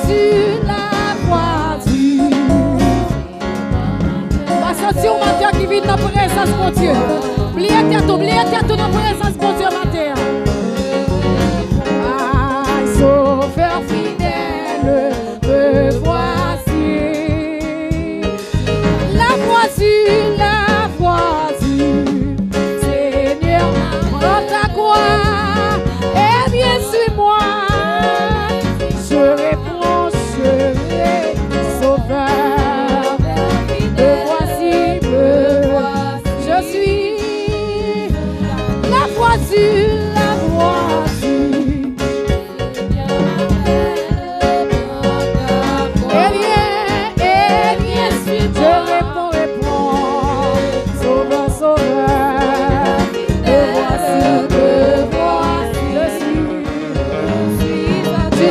sur la voiture. Va sentir au matin qui vit dans la présence de Dieu. Oubliez tête dans la présence de Dieu matin. Ah, sauveur fidèle, me voici. La voiture, Seigneur, prends ta croix et viens sur moi. Je réponds, sauveur, me voici, je suis la voiture.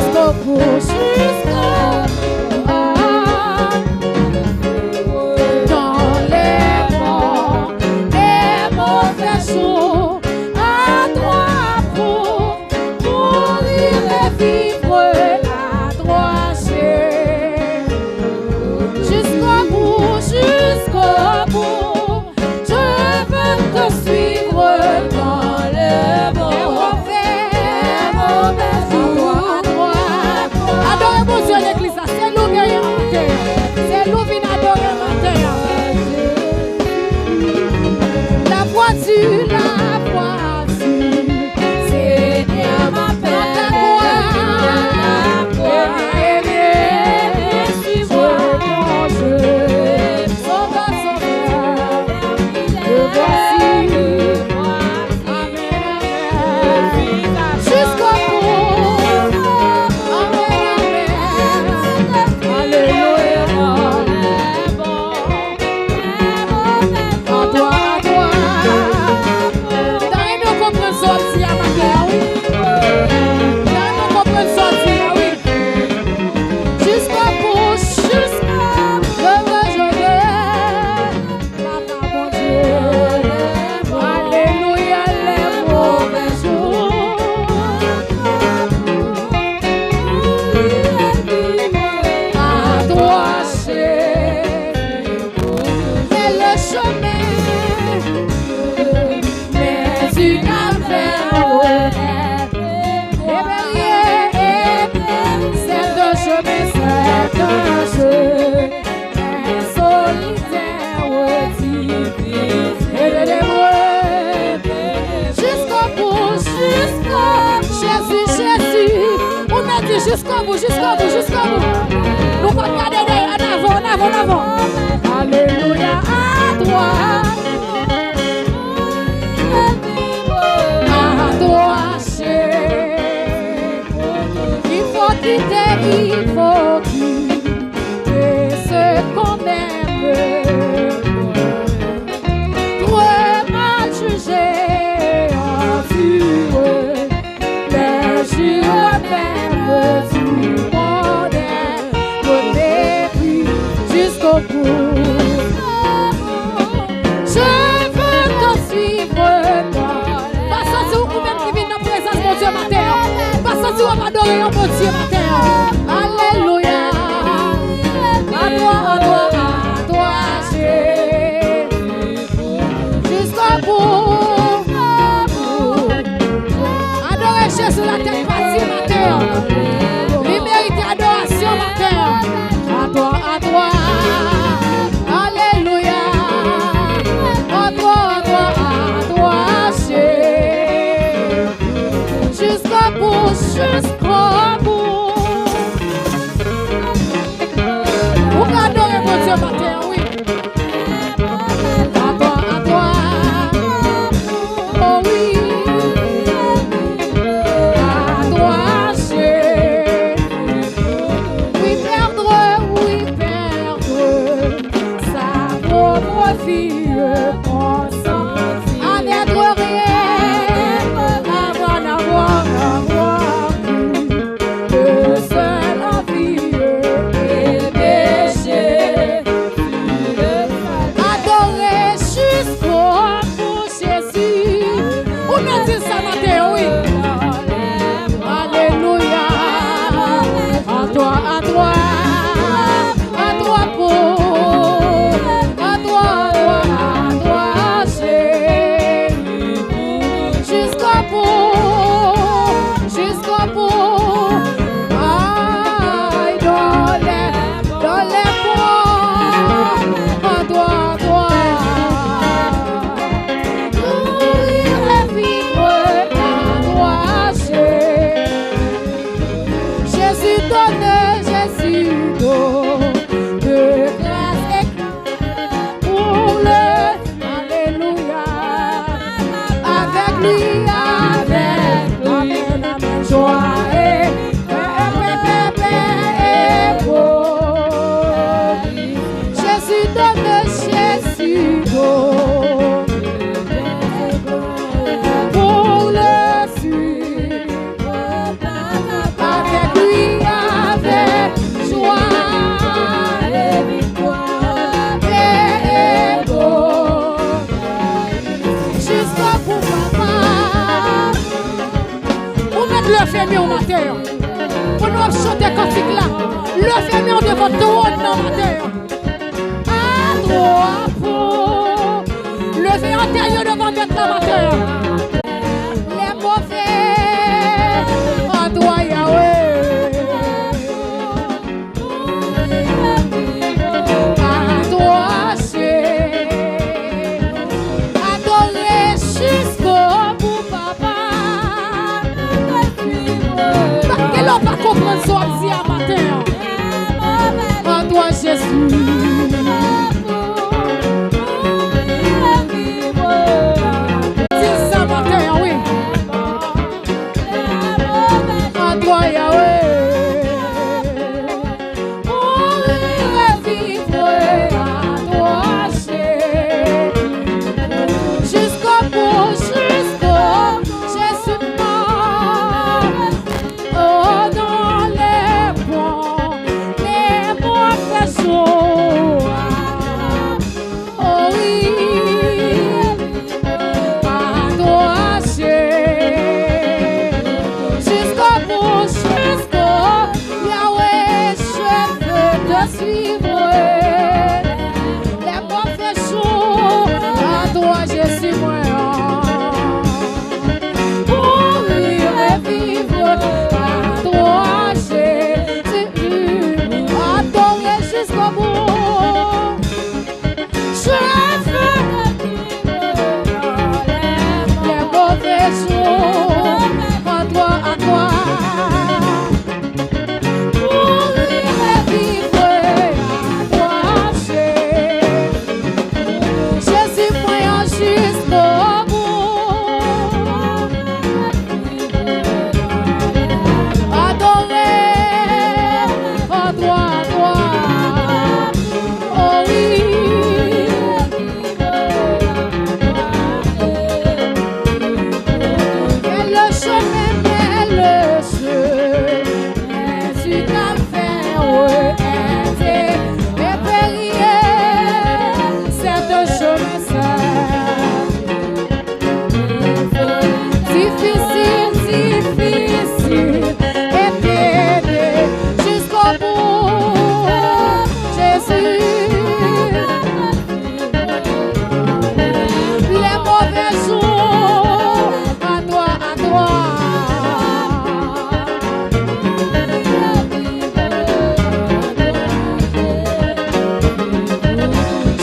Jusqu'au bout. Nous pas regarder en avant. Alléluia, à toi. À toi, chérie. Il faut quitter ce qu'on aime. Trop mal jugé, enduré, les jours même. Jusqu'au bout, je veux te suivre. Pas sentir ou même qui vient dans la présence de Dieu matin. Pas sentir ou adorer mon Dieu matin. Alléluia. À toi, Jésus. Jusqu'au bout. Adorer Jésus la tête partie matin. Il mérite adoration matin. À toi, alléluia, à toi, c'est jusqu'au bout. Vous adorez mon Dieu matin, oui. À toi, oh oui, à toi, c'est sa propre fille, en être rien, avoir Levez mieux au matin. Pour nous chanter cantique là. Levez mieux devant trône dans matin. À droite pour. Levez antérieur devant mettre la matin. Les mauvais. À droite Yahweh. À droite c'est. Adorer jusqu'au bout papa. Qu'elle n'a pas compris ce dit à matin. En toi Jésus. Dis ça matin, oui. En toi Yahweh. Mourir et vivre à toi jusqu'au bout, Jésus mort. Oh, dans les bons, les mauvais jours. Oh oui, à toi jusqu'au bout, Yahweh, je veux te suivre. Les mauvais jours, à toi Jésus moi. Mourir et vivre, à toi Jésus. Adorer jusqu'au bout. Je veux les mauvais jours, à toi, à toi. Mourir et vivre, à toi Jésus moyen jusqu'au bout. Adorer, à toi, oh oui. Et le chemin, tu t'as fait et périer, c'est un chemin difficile, et pédé jusqu'au bout, Jésus. Les mauvais jours, à toi,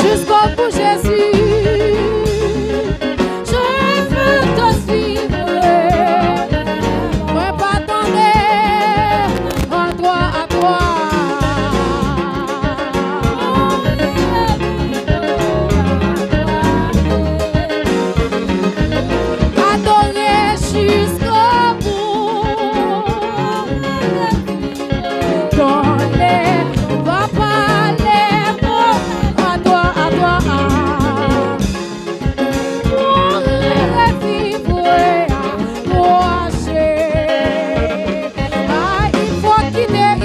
jusqu'au bout, Jésus. Je veux te suivre. Moi, pas t'enlever, à toi, adorer jusqu'au bout. Dans les papa, les mots, à toi, mourir et vivre, à toi,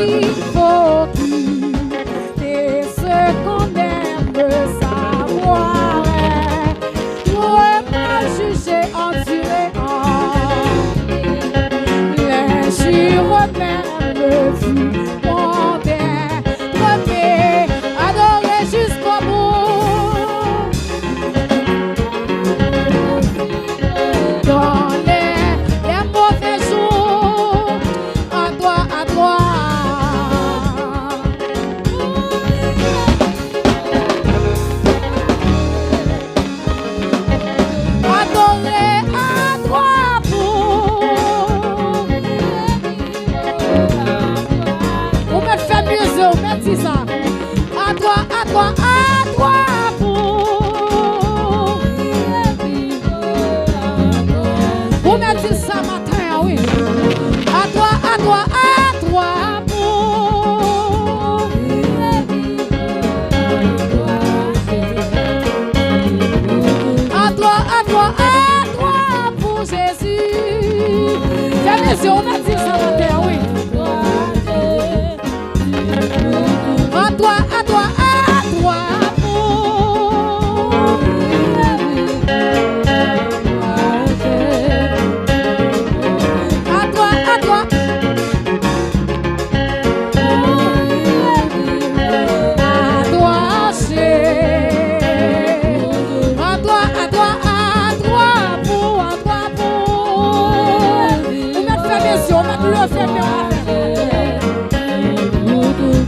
il faut quitter ce qu'on aime savoir. Toi, mal jugé, enduré, l'injure même le fut adorer jusqu'au bout. Dans les mauvais jours, à toi. Adorer à toi pour me faire mieux, vous me dites ça. À toi pour. Vous me dites ça matin, oui. À toi pour. À toi pour Jésus. Fais mes yeux, on me dit ça matin, oui. À toi pour. À toi le fait bien.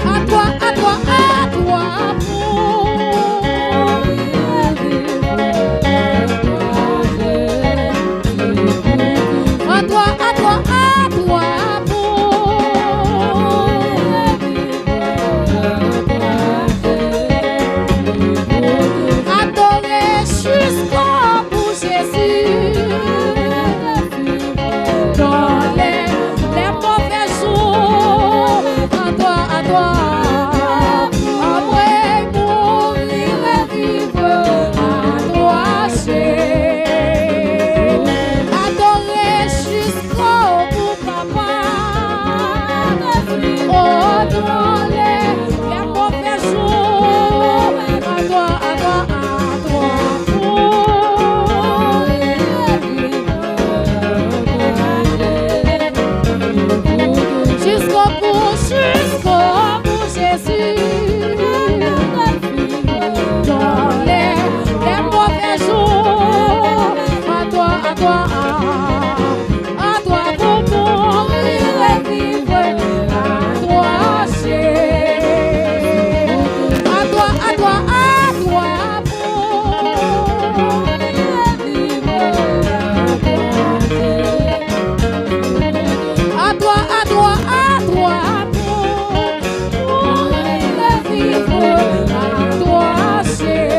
À toi, à toi, à toi. À toi, à toi, à toi. Adorer jusqu'au bout Jésus. Dans les mauvais jours. À toi, à toi. Après mourir et vivre. À toi, c'est adorer jusqu'au bout, papa. Oh, dans les mauvais jours. À toi, à toi, à toi. Jusqu'au bout, Jésus. Dans les mauvais jours. À toi, à toi, à toi pour mourir et vivre. À toi, c'est à toi, à toi, à toi pour vivre. À toi, à toi, à toi pour vivre. À toi, c'est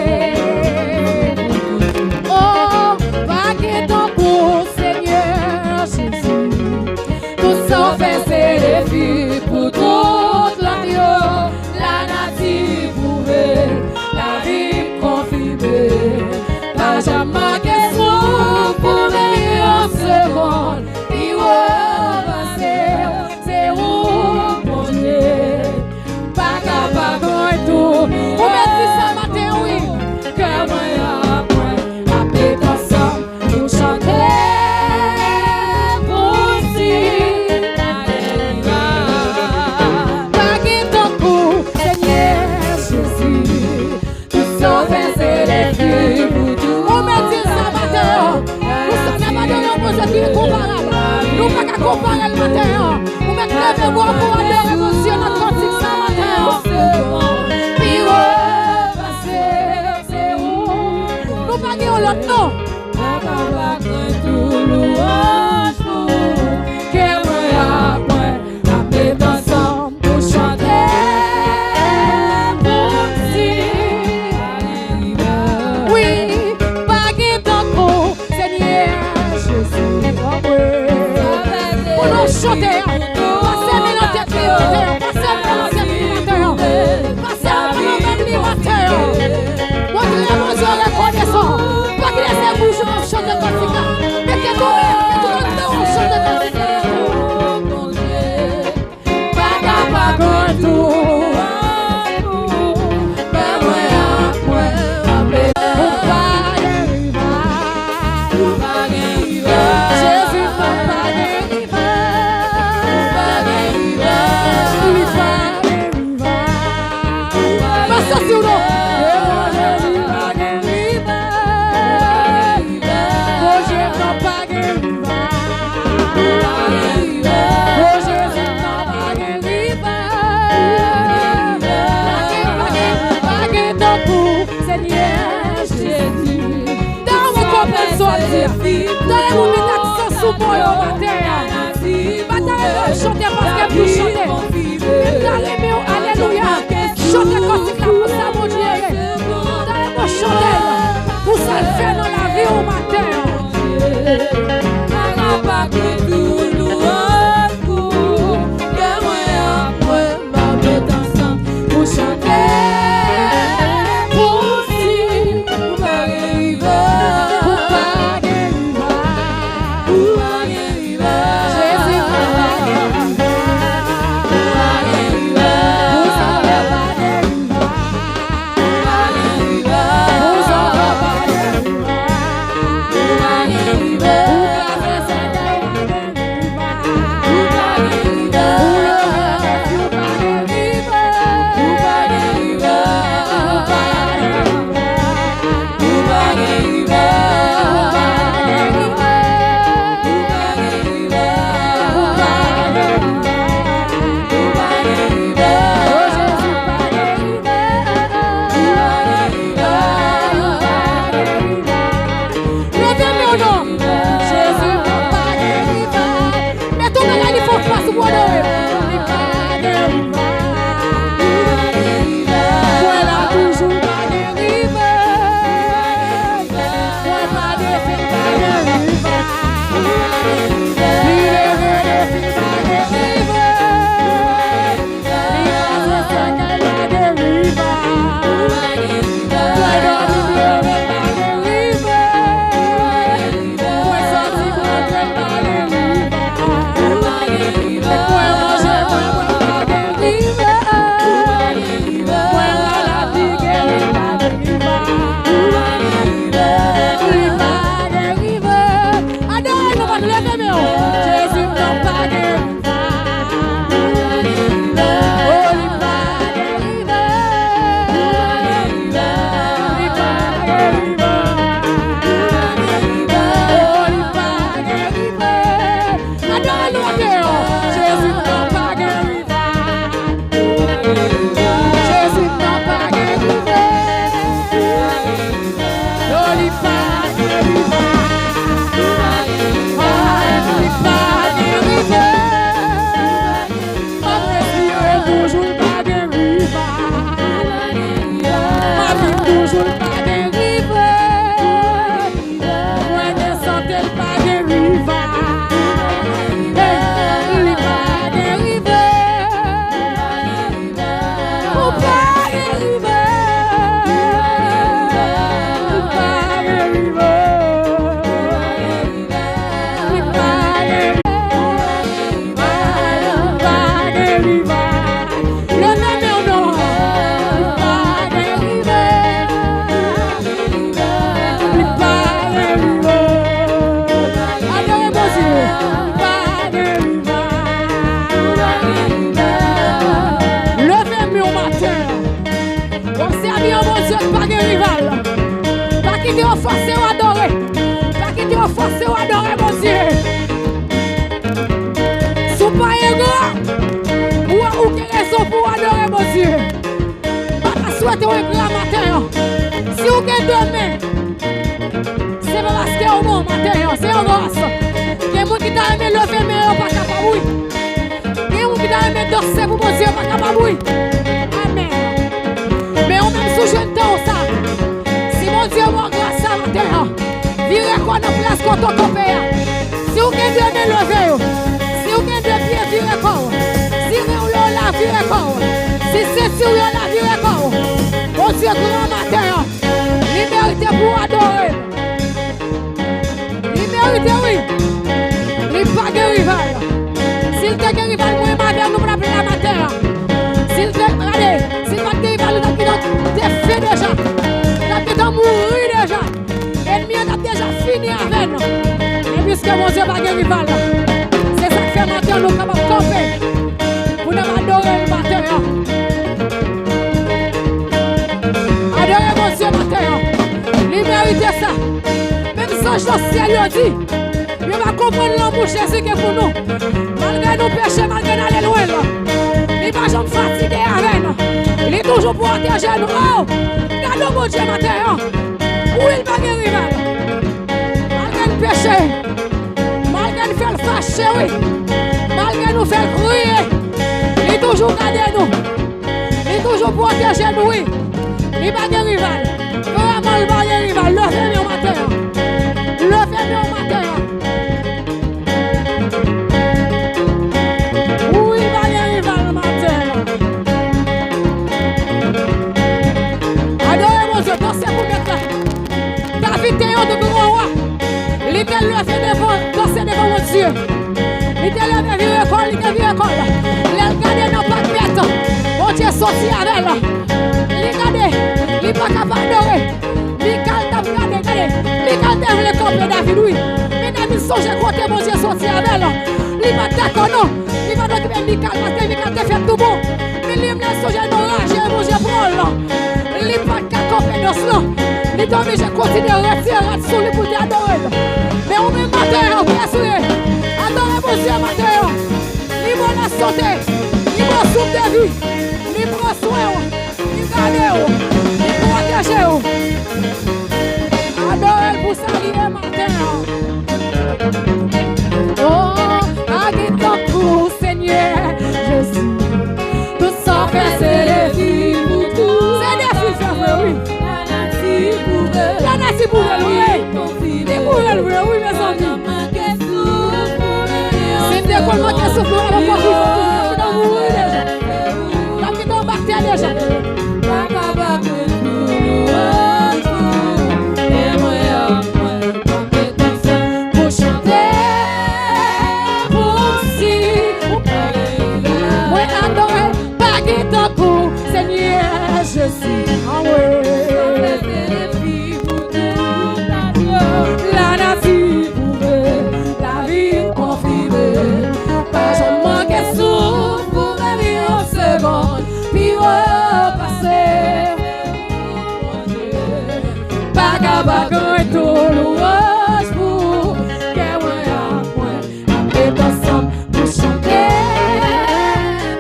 oh, vague ton coup, Seigneur Jésus. Tout ça fait c'est les filles pour toute la vie. La nature pouvait, la vie confirmée. Pas jamais question pour meilleur seconde. Il va passer, c'est où mon Dieu. Pas capable de tout. On me dit ça matin, oui. Que moi après, après ensemble, nous chanter pour si. Vague ton coup, Seigneur Jésus. Tout ça fait c'est les filles pour tout. On me dit ça matin. Nous sommes pas dans un projet qui est comparable. Nous ne pouvons pas comparer le matin. Nous mettons les mémoires pour adorer monsieur notre cantique ce matin. Puis repasser, c'est où? Nous ne pouvons pas l'autre nom. Tout louange pour que moi après, après ensemble pour chanter pour si. Oui, baguette ton coup, Seigneur Jésus. Pour nous chanter, passer dans la tête primateur, passer dans la tête primateur, passer dans la même primateur. Moi, je vais vous reconnaissant, pas que les dire, mon Dieu, pas de rival. Pas quitter au forcé ou adorer. Pas quitter au forcé ou adorer, mon Dieu. Sous pas égaux, ou quelle raison pour adorer, mon Dieu. Pas souhaiter un grand matin. Si vous avez demain, c'est pas parce qu'il y a un bon matin, c'est un gosse. Il y a des gens qui t'a aimé lever, mais ils ne sont pas capables. Il y a des gens qui t'a aimé danser pour mon Dieu, pas capable. Amen. Mais on même sous jeune temps ça. Si mon Dieu m'a grâce à matin, virez quoi dans la place quand on compère. Si vous avez demain lever, si vous avez deux pieds, virez quoi. Si vous avez la virez quoi. Si c'est sur la virez quoi. Mon Dieu, grand matin, liberté pour adorer. Liberté, oui. Il pas de rival. S'il te de rival, moi, ma mère, nous pour appeler la matin. S'il te allez, s'il pas de rival, nous avons fait déjà. Nous avons mouru déjà. L'ennemi a déjà fini avec nous. Et puisque mon Dieu pas de rival, c'est ça que fait matin, nous sommes capables de camper. Pour nous adorer le matin. Adorez mon Dieu matin. Il mérite ça. Même sans le ciel, il dit. Il va comprendre l'amour Jésus qui est pour nous. Malgré nos péchés, malgré nous aller loin. Il va jamais fatiguer avec nous. Il est toujours pour protéger nous. Oh, regardez mon Dieu matin. Où il va guérir. Malgré le péché, malgré nous faire fâcher, oui. Malgré nous faire crier, il est toujours gardé nous. Il est toujours pour protéger nous, oui. Il va guérir. Vraiment, il va guérir. Levez-le au matin. Levez-le au matin. David était un de grand roi. Il était levé devant mon Dieu. Il était levé vers l'école, il était vers l'école. Il a regardé dans pas de bête. Mon Dieu sorti avec elle. Il regardait, il n'est pas capable d'adorer. Michael t'a regardé. Michael t'a vu le corps de David, oui. Mais David songe côté mon Dieu sorti avec elle. Il va d'accord, non. Il va donc même Michael parce que Michael t'a fait tout bon. Mais il m'a songe à nous rager, mon Dieu prend. Il n'est pas capable de cela. Il doit obligé de continuer à retirer sur lui pour t'adorer. Mais on met matin, bien sûr. Adorez mon Dieu matin. Il m'a la santé. Il m'a souffle de vie. Il prend soin. Il garde. Il protège. Adorez pour saluer matin. Oh, avec ton coup, Seigneur Jésus. Tout ça fait c'est les filles pour tout. C'est des filles, c'est vrai, oui. La nation pour elle, oui. Et pour elle, oui, mes amis. C'est bien qu'on manque de souffle, on va pas vivre. On va mourir déjà. On va tomber déjà. Pour chanter, pour si, pour adorer, baguer ton cou, Seigneur Jésus. Ah ouais. La nature pouvait, la vie confirmée. Pas je manquais souffle pour venir en seconde, puis repasser. Pas qu'à et tout l'ouvrage pour qu'elle à point. Et ensemble pour chanter,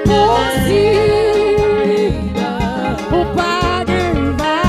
pour si, pour pas de rival.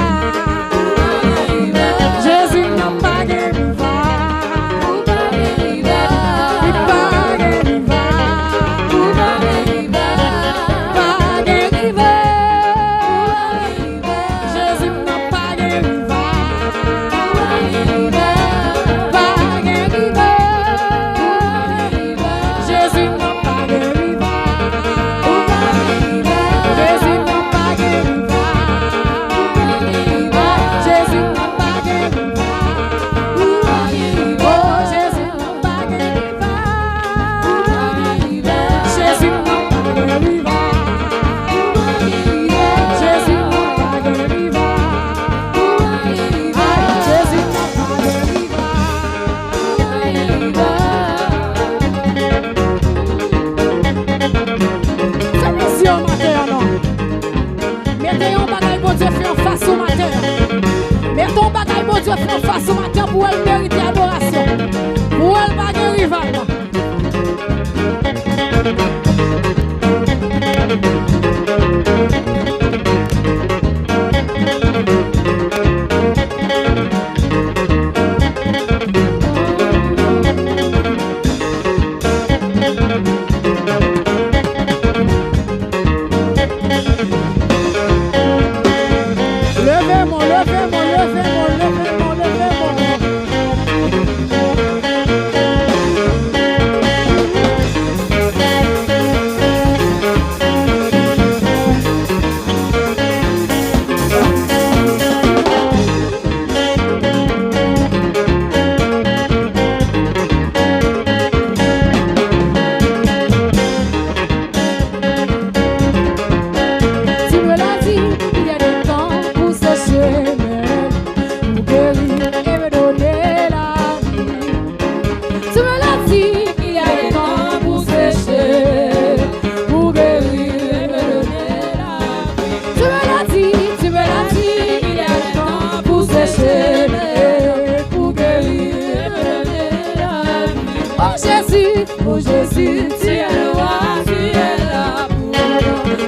Oh Jésus, tu es le roi, tu es là pour moi.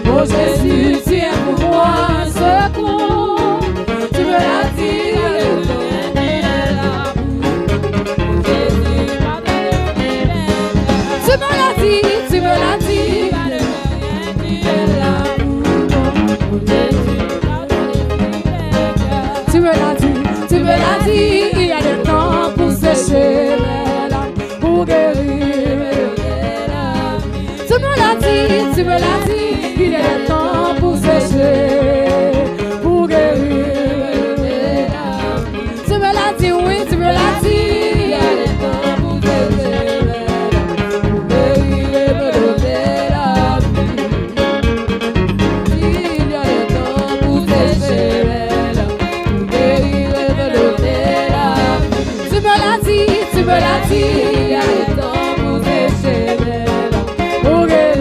Oh Jésus, tu es pour moi un secours. Tu me l'as dit, tu es là pour moi. Jésus, tu me l'as dit, tu me l'as dit, tu es là pour moi. Jésus, tu me l'as dit, tu me l'as dit, il y a le temps pour sécher mes larmes, pour guérir. Tu me l'as dit, il est le temps pour sécher, pour guérir. Tu me l'as dit, oui, tu me l'as dit, il est le temps pour sécher, pour guérir et me donner la vie. Il y a le temps pour sécher, pour guérir et me donner la vie. Tu me l'as dit, tu me l'as dit, il y a le temps pour sécher, pour guérir.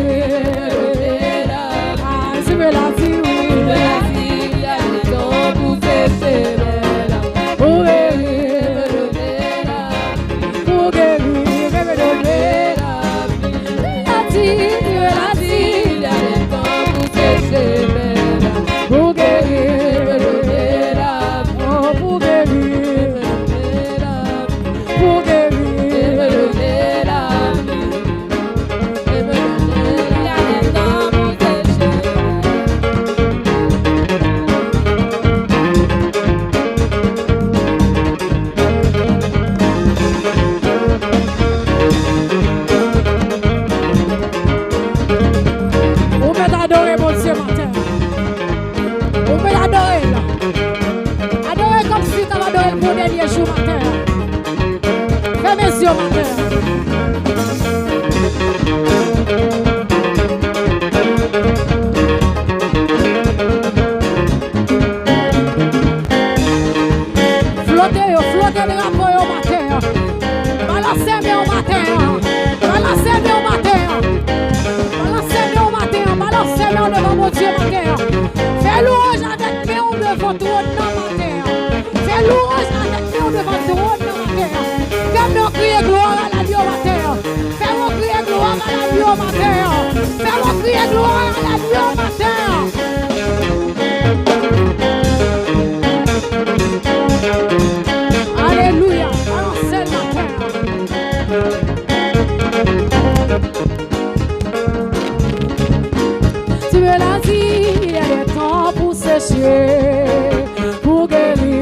Pour guérir.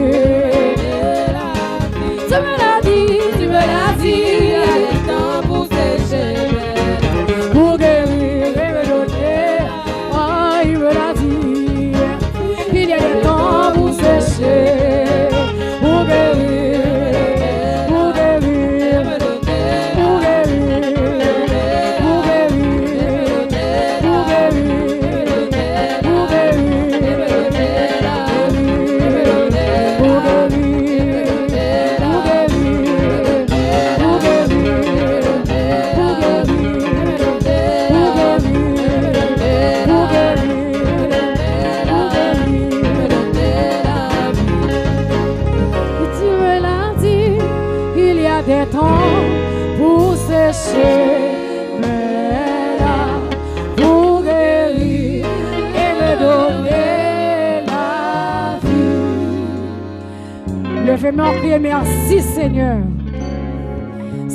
Tu me l'as dit, tu me l'as dit, il y a le temps pour sécher, pour guérir et me donner. Oh, il me l'a dit, il y a le temps pour sécher, pour guérir, pour guérir, pour guérir, pour guérir, pour guérir, pour guérir. Des temps pour sécher mes Levez-moi en prier, merci Seigneur.